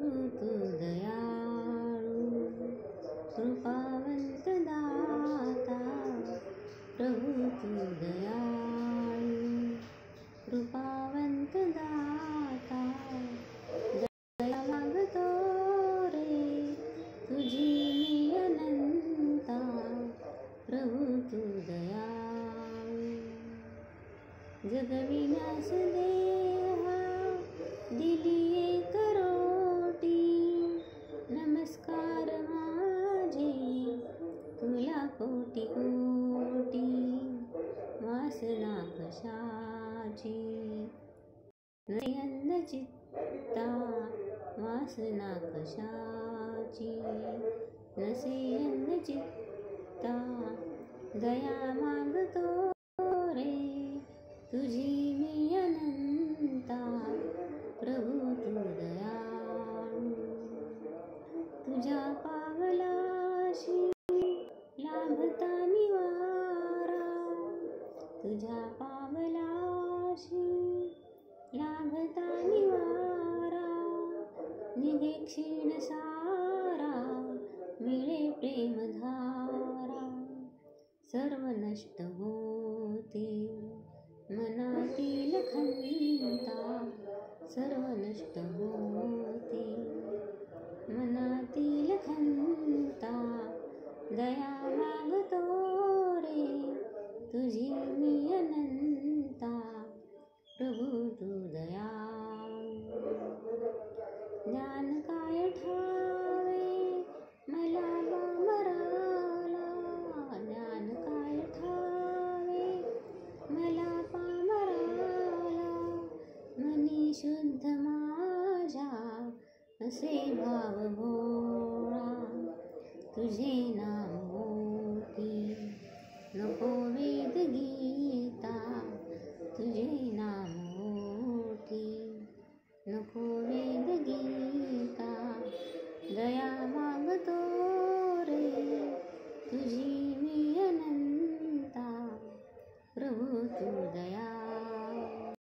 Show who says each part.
Speaker 1: तू दयाळू कृपावंत दाता, प्रभू तू दयाळू कृपावंत दाता, दया मागतो रे तुझी मी अनंता, प्रभू तू दयाळू जगविण्यास देहा दिली एक रोटी, नमस्कार माझे तुला कोटी कोटी, वासना कशाची नयन चित्ता, वासना कशाची नसेन चित्ता, दया मागतो रे तुझी मी अनंता, प्रभू तू दयाळू तुझ्या पावलाशी लाभता निवारा, तुझ्या पावलाशी लाभता निवारा, निघे क्षीण सारा मिळे प्रेमधारा, सर्व नष्ट होते मनातील खंता, सर्व नष्ट होते मनातील खंता, दया मागतो रे तुझी मी अनंता, प्रभू तू दयाळू ज्ञान काय ठावे मला पामराला, ज्ञान काय ठावे मला पामराला, मनी शुद्ध माझ्या असे भाव भोळा, तुझे नाम मोठी नको वेद गीता, तुझे नाम मोठी नको वेद गीता, दया मागतो रे तुझी